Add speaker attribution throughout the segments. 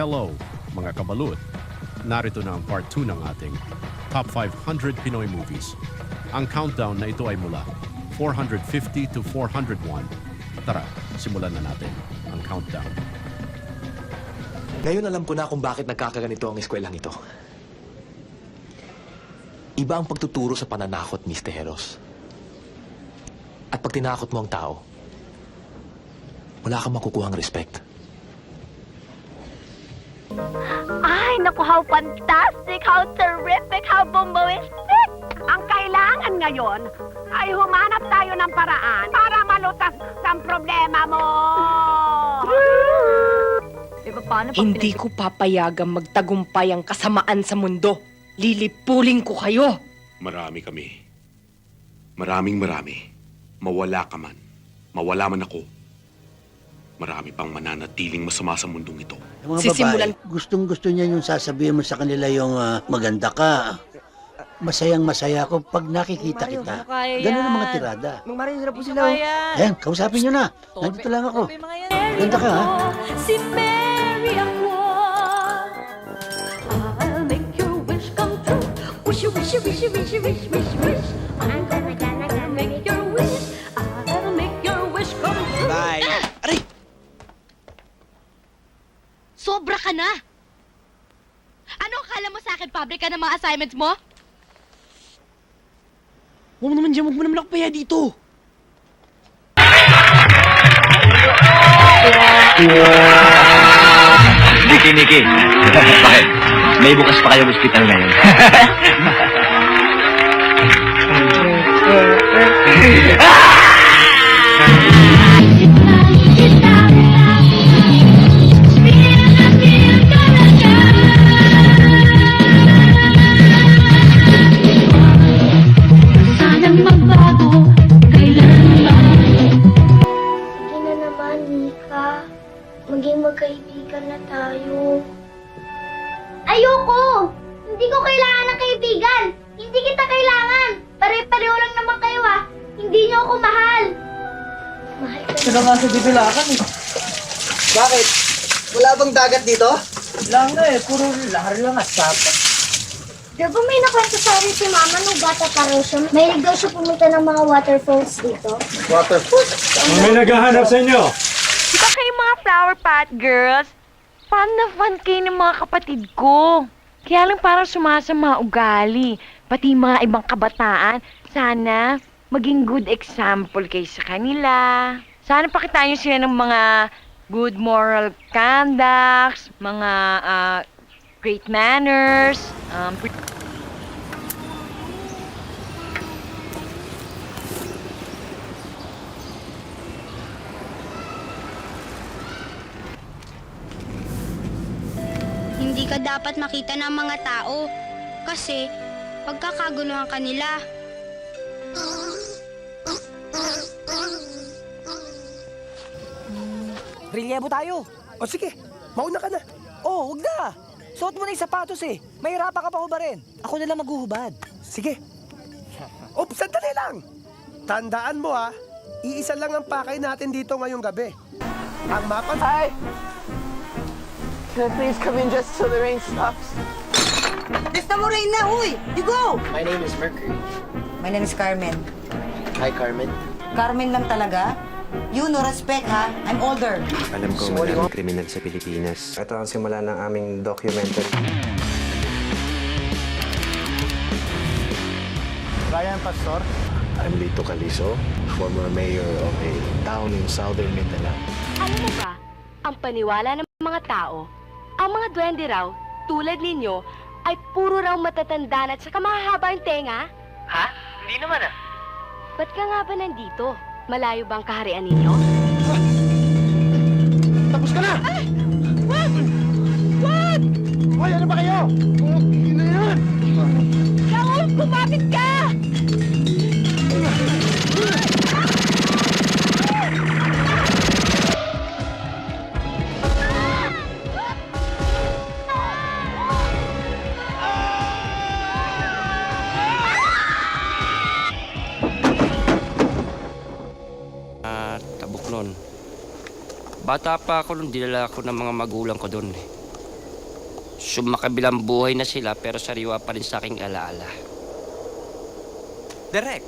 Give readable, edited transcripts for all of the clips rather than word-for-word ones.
Speaker 1: Hello, mga kabalut. Narito na ang part 2 ng ating Top 500 Pinoy Movies. Ang countdown na ito ay mula 450 to 401. Tara, simulan na natin ang countdown.
Speaker 2: Ngayon alam ko na kung bakit nagkakaganito ang eskwelahan ito. Iba ang pagtuturo sa pananakot, Miss Tejeros. At pag tinakot mo ang tao, wala kang makukuhang respect.
Speaker 3: Ay, naku, how fantastic, how terrific, how bombastic! Ang kailangan ngayon ay humanap tayo ng paraan para malutas ang problema mo!
Speaker 4: Hindi ko papayagang magtagumpay ang kasamaan sa mundo. Lilipulin ko kayo.
Speaker 5: Marami kami. Marami. Mawala ka man. Mawala man ako. Marami pang mananatiling masama sa mundong ito.
Speaker 6: Yung mga
Speaker 4: Sisimulan-
Speaker 6: babae, gustong-gusto niya yung sasabihin mo sa kanila yung maganda ka. Masayang-masaya ako pag nakikita
Speaker 4: Mario,
Speaker 6: kita.
Speaker 4: ano kaya
Speaker 6: Ganun ang mga
Speaker 4: yan?
Speaker 6: tirada.
Speaker 4: Mang Mario, sila po sila. oh.
Speaker 6: Ayan, kausapin niyo na. Nandito lang ako. Ganda ka, ha?
Speaker 3: Si Mary ako. I'll make your wish come true. Wish, wish, wish, wish, wish, wish, wish. I'm gonna make your wish. I'll make your wish come true.
Speaker 7: Bye.
Speaker 2: Aray!
Speaker 8: Sobra ka na! Ano akala mo sa akin, pabrika ng mga assignments mo?
Speaker 7: Huwag mo naman dyan, huwag mo naman ako paya dito.
Speaker 9: Niki. Bakit? May bukas pa kayong ospital ngayon.
Speaker 3: Sanang magbago, kailanman.
Speaker 10: Sige na naman, Mika. Maging magkaibigan na tayo. Ayoko! Hindi ko kailangan ng kaibigan! Hindi kita kailangan! Pare-pareho lang naman kayo Hindi niyo ako mahal! Mahal ka
Speaker 7: Ito na nga sa bibilakan eh. Bakit? Wala bang dagat dito? Lang na eh, puro lahar lang at sapa.
Speaker 10: Di ba may nakwento sa akin si Mama nung bata pa raw siya? Mahilig daw siya pumunta ng mga waterfalls dito.
Speaker 7: Waterfall?
Speaker 1: May naghahanap sa inyo.
Speaker 3: Di ba kayo mga flower pot girls? Fan na fan kayo ng mga kapatid ko. Kaya lang parang sumasama ugali. Pati mga ibang kabataan. Sana maging good example kayo sa kanila. Sana pakitaan nyo sila ng mga good moral conducts, mga great manners,
Speaker 8: Hindi ka dapat makita ng mga tao. Kasi, pagkakaguluhan ka nila.
Speaker 7: Relievo tayo. O sige, mauna ka na. Oh, huwag na. Suot mo na yung sapatos eh. Mahirapan ka pa hubarin. Ako na lang maghuhubad. Sige.
Speaker 11: Oops, sandali lang. Tandaan mo iisa lang ang pakay natin dito ngayong gabi. Ang mapa...
Speaker 7: Hi! Can I please come in just till the rain stops?
Speaker 4: Basta mo rin na, uy! You go!
Speaker 7: My name is Mercury.
Speaker 4: My name is Carmen.
Speaker 7: Hi, Carmen.
Speaker 4: Carmen lang talaga? You no respect, ha? I'm older.
Speaker 9: Alam ko maraming kriminal sa Pilipinas. Ito ang simula ng aming documentary.
Speaker 11: Ryan Pastor.
Speaker 9: I'm Lito Calizo, former mayor of a town in southern Mindanao.
Speaker 3: Alam mo ba, ang paniwala ng mga tao, ang mga duwende raw, tulad ninyo, ay puro raw matatandaan at saka mahahaba yung tenga?
Speaker 7: Ha? Hindi naman
Speaker 3: Ba't ka nga ba nandito? Malayo ba ang kaharian ninyo?
Speaker 11: Tapos ka na! Ay! What? What? Hoy, ano ba kayo? Okay na yan!
Speaker 3: Raul, kumapit ka!
Speaker 12: Bata pa ako nung dinala ako ng mga magulang ko doon. Sumakabilang buhay na sila pero sariwa pa rin sa aking alaala.
Speaker 13: Direk,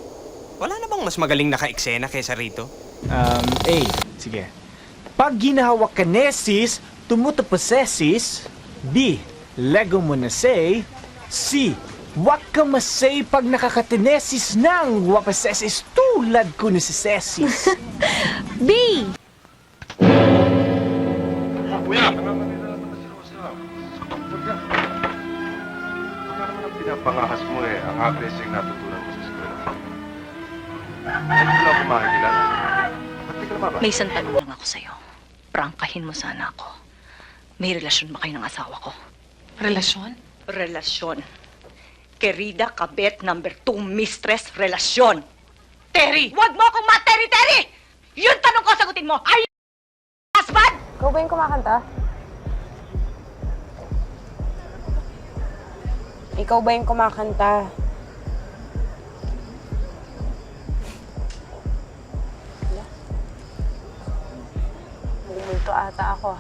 Speaker 13: wala na bang mas magaling naka-eksena kaysa rito?
Speaker 7: A. Sige. Pag ginahawak ka nesis, tumutuposesis. B. Lego mo na say. C. Wag ka masay pag nakakatinesis ng wapasesis tulad ko ni si Sesis.
Speaker 3: B!
Speaker 9: Kuya! Pinapangahas mo ang habes yung natutunan mo sa eskwela. Hindi ko lang kumakikilala. Ba't di ka lumabas?
Speaker 14: May isang tanong lang ako sa'yo. Prangkahin mo sana ako. May relasyon ba kayo ng asawa ko?
Speaker 4: Relasyon? Relasyon. Querida kabet number 2 mistress, relasyon. Terry! Huwag mo akong ma-Terry! Yun tanong ko, sagutin mo! Are you husband?
Speaker 15: Ikaw ba yung kumakanta? Ikaw ba yung kumakanta? Multo ata ako.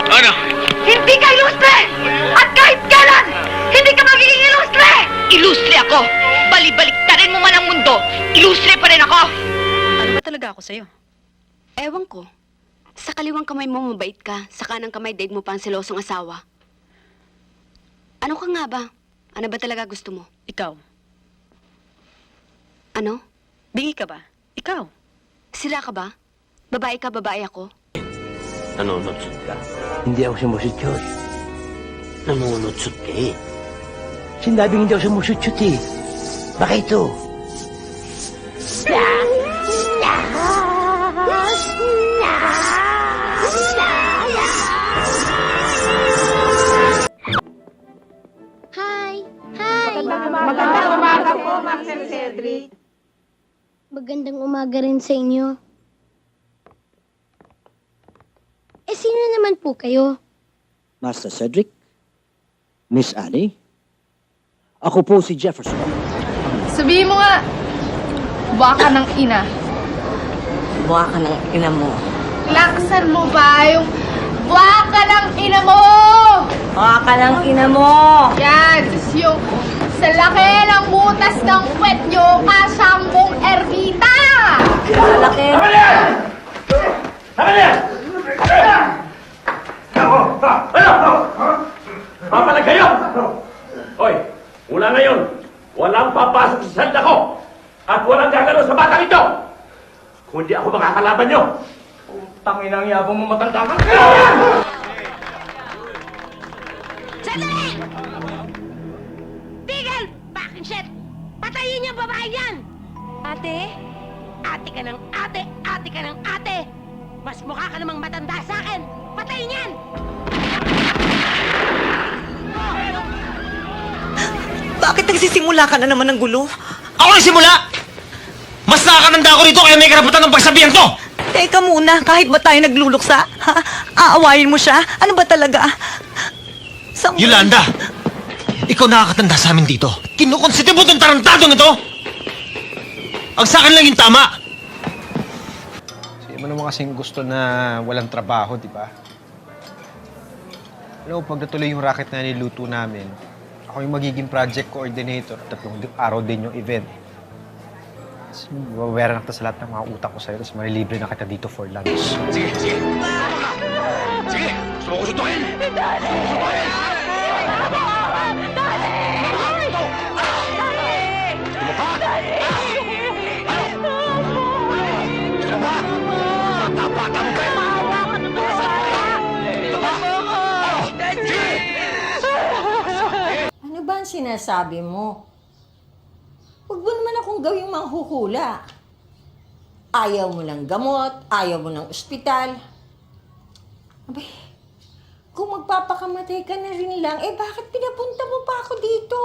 Speaker 12: Ano?
Speaker 4: Hindi ka ilustre! At kahit kailan, hindi ka magiging ilustre! Ilustre ako! Bali-baliktarin mo man ang mundo, ilustre pa rin ako!
Speaker 14: Ano ba talaga ako sa'yo?
Speaker 15: Ewan ko. Sa kaliwang kamay mo mabait ka, sa kanang kamay daig mo pa ang silosong asawa. Ano ka nga ba? Ano ba talaga gusto mo?
Speaker 14: Ikaw.
Speaker 15: Ano?
Speaker 14: Bingi ka ba? Ikaw.
Speaker 15: Sira ka ba? Babae ka, babae ako?
Speaker 6: Nanonotsot ka. Hindi ako sumusutsot. Nanonotsot ka eh. Sinabing hindi ako sumusutsot eh. Baka ito.
Speaker 10: Hi! Hi!
Speaker 15: Magandang umaga po, Master
Speaker 10: Cedric. Magandang umaga rin sa inyo. Sino naman po kayo?
Speaker 6: Master Cedric? Miss Annie? Ako po si Jefferson.
Speaker 15: Sabihin mo nga, baka ng ina.
Speaker 4: Buha ka ng ina mo.
Speaker 15: Laksan mo ba yung baka ng ina mo?
Speaker 4: Buha ka ng ina mo!
Speaker 15: Yan, sus yung sa laki ng butas ng puwet nyo, kasambong ermita!
Speaker 4: Sa laki!
Speaker 12: Papalag kayo! Hoy, mula ngayon, walang papasok sa sanda ko at walang gagalaw sa batang ito! Kung hindi ako makakalaban nyo!
Speaker 13: Tanginang yabang mo matanda ka!
Speaker 3: Sandali! Tigil! Bakit shit? Patayin niyo ang babae yan! Ate? Ate ka ng ate! Ate ka ng ate! Mas mukha ka namang matanda sa akin! Patayin yan!
Speaker 4: Bakit nagsisimula ka na naman ng gulo?
Speaker 13: Ako nagsimula! Mas nakakananda ako rito kaya may karapatan ng pagsabihan to!
Speaker 4: Teka muna, kahit ba tayo nagluluksa? Ha? Aawayin mo siya? Ano ba talaga?
Speaker 13: Yolanda! Ikaw nakakatanda sa amin dito. Kinukonsiti mo itong tarantado na to! Ang sa akin lang yung tama!
Speaker 16: Hindi mo naman kasing gusto na walang trabaho, di ba? Alam mo, pag natuloy yung racket na niluto namin, ako yung magiging project coordinator. 3 araw din yung event. Tapos mawawera na kita sa lahat ng mga utak ko sa'yo, tapos malilibre na kita dito for lunch.
Speaker 13: Sige, sige! Sige! Gusto mo ko sutukin! Sutukin!
Speaker 3: Ano ba ang sinasabi mo? Huwag mo naman akong gawing manghuhula. Ayaw mo ng gamot, ayaw mo ng ospital. Abay, kung magpapakamatay ka na rin lang, bakit pinapunta mo pa ako dito?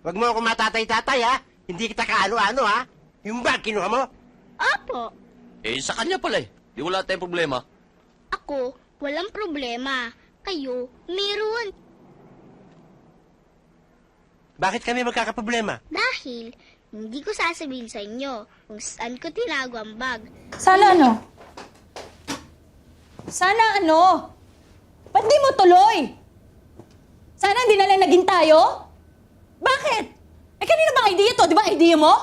Speaker 6: Huwag mo ako matatay-tatay, ha? Hindi kita kaano-ano, ha? Yung bag, kinuha mo?
Speaker 10: Opo.
Speaker 17: Eh, sa kanya pala eh. Di wala tayong problema.
Speaker 10: Ako, walang problema. Kayo, meron.
Speaker 6: Bakit kami magkakaproblema?
Speaker 10: Dahil, hindi ko sasabihin sa inyo kung saan ko tinago ang bag.
Speaker 18: Sana ano? Sana ano? Ba't di mo tuloy? Sana hindi na lang naging tayo? Bakit? Eh, kanina bang idea to? Di ba idea mo?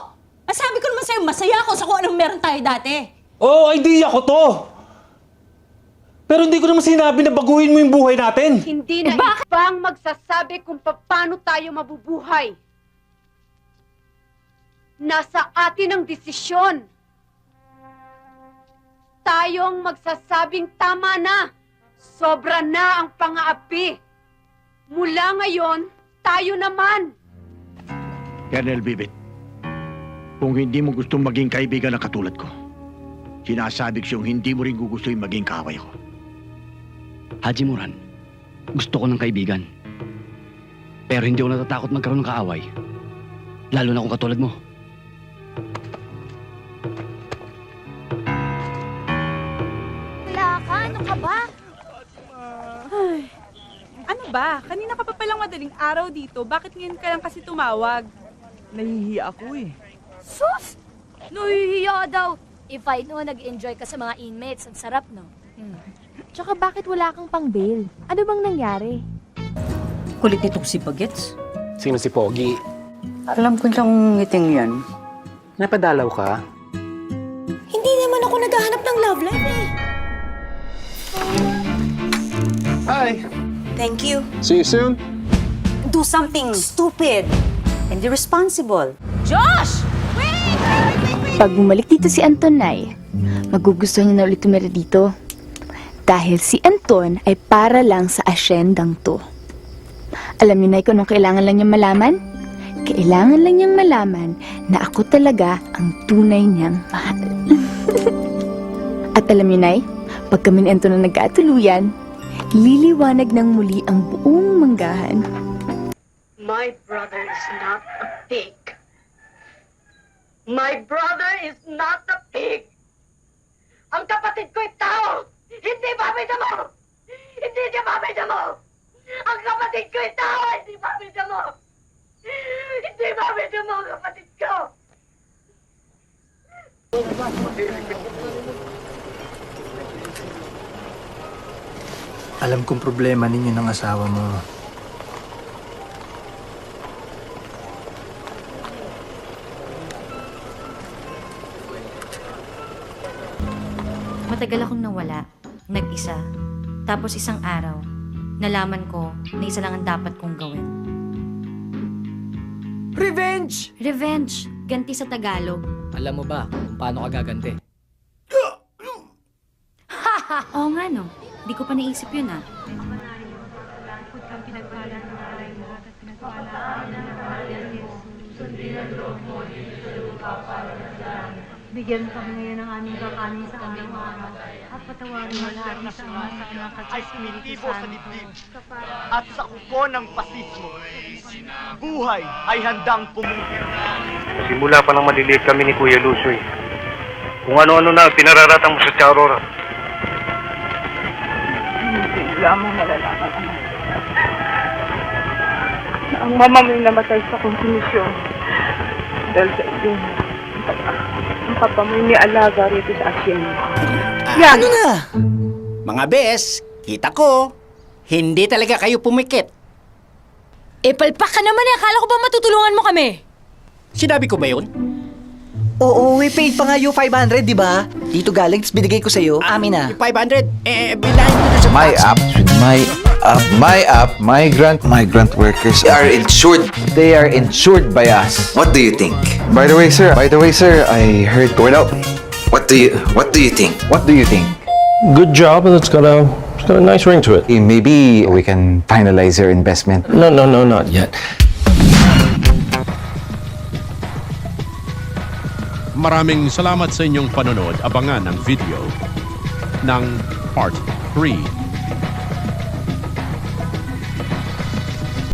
Speaker 18: Ang sabi ko naman sa'yo, masaya ako sa kung anong meron tayo dati.
Speaker 19: Oo, idea ko to. Pero hindi ko naman sinabi na baguhin mo yung buhay natin.
Speaker 15: Hindi na ibang magsasabi kung paano tayo mabubuhay. Nasa atin ang desisyon. Tayo ang magsasabing tama na. Sobra na ang pang-aapi. Mula ngayon, tayo naman.
Speaker 20: Colonel Bibit, kung hindi mo gustong maging kaibigan na katulad ko, sinasabi ko siyang hindi mo rin gugustuhin maging kaaway ko.
Speaker 21: Haji Moran, gusto ko ng kaibigan. Pero hindi ako natatakot magkaroon ng kaaway. Lalo na kung katulad mo.
Speaker 10: Wala ka, ano ka ba?
Speaker 22: Ay, ano ba? Kanina ka pa palang madaling araw dito. Bakit ngayon ka lang kasi tumawag? Nahihiya ako eh.
Speaker 23: Sus! Nahihiya daw. If I know, nag-enjoy ka sa mga inmates. Ang sarap, no?
Speaker 3: Tsaka bakit wala kang pang-bail? Ano bang nangyari?
Speaker 24: Kulit nitong si Bagets.
Speaker 2: Sino si Pogi?
Speaker 24: Alam ko siyang ngiting yan.
Speaker 2: Napadalaw ka?
Speaker 18: Hindi naman ako naghahanap ng love life eh.
Speaker 25: Hi.
Speaker 18: Thank you.
Speaker 25: See you soon.
Speaker 18: Do something stupid and irresponsible.
Speaker 3: Josh! Wait! Pag bumalik dito si Antonay, magugustuhan niya na ulit tumira dito. Dahil si Anton ay para lang sa asyendang to. Alam niyo na kung anong kailangan lang niyang malaman? Kailangan lang niyang malaman na ako talaga ang tunay niyang mahal. At alam niyo na, pag kami ni Anton na nagkatuluyan, liliwanag ng muli ang buong manggahan.
Speaker 4: My brother is not a pig. My brother is not a pig. Ang kapatid ko ay tao. Hindi babay mo! Hindi niya babay mo! Ang kapatid ko ay tao. Hindi babay mo! Hindi babay mo ang kapatid ko!
Speaker 11: Alam kong problema ninyo ng asawa mo.
Speaker 26: Matagal akong nawala, nag-isa. Tapos isang araw, nalaman ko na isa lang ang dapat kong gawin.
Speaker 7: Revenge!
Speaker 26: Revenge! Ganti sa Tagalog.
Speaker 27: Alam mo ba kung paano ka gaganti?
Speaker 26: Oo nga no, di ko pa naisip yun ah.
Speaker 28: Bigyan kami ngayon ng aming kakanin sa aming araw at patawarin mo lahat na sumasama ka sa Espiritu Santo.
Speaker 7: At sa kuko ng pasismo, buhay ay handang pumuti.
Speaker 9: Simula pa lang maliliit kami ni Kuya Lucio eh. Kung ano-ano na pinararatang mo sa Charora.
Speaker 28: Hindi lamang nalalaman na ang mama mo'y namatay sa konsumisyon dahil sa iyo. Ang papa mo'y nialaga rito sa asyenda.
Speaker 6: Ano na? Mga bes, kita ko, hindi talaga kayo pumikit.
Speaker 18: Eh, palpak ka naman eh. Akala ko ba matutulungan mo kami?
Speaker 6: Sinabi ko ba yun?
Speaker 29: Oo, we paid pa nga yung 500, di ba? Dito galing, tapos binigay ko sa'yo. Amin na.
Speaker 6: Yung 500, bilahin ko na sa
Speaker 30: My
Speaker 6: tax.
Speaker 30: app, migrant workers are insured. They are insured by us. What do you think? By the way, sir, I heard going out. What do you think? What do you think?
Speaker 9: Good job, and it's got a nice ring to it.
Speaker 30: Maybe we can finalize your investment.
Speaker 9: No, not yet.
Speaker 1: Maraming salamat sa inyong panonood. Abangan ang video ng Part 3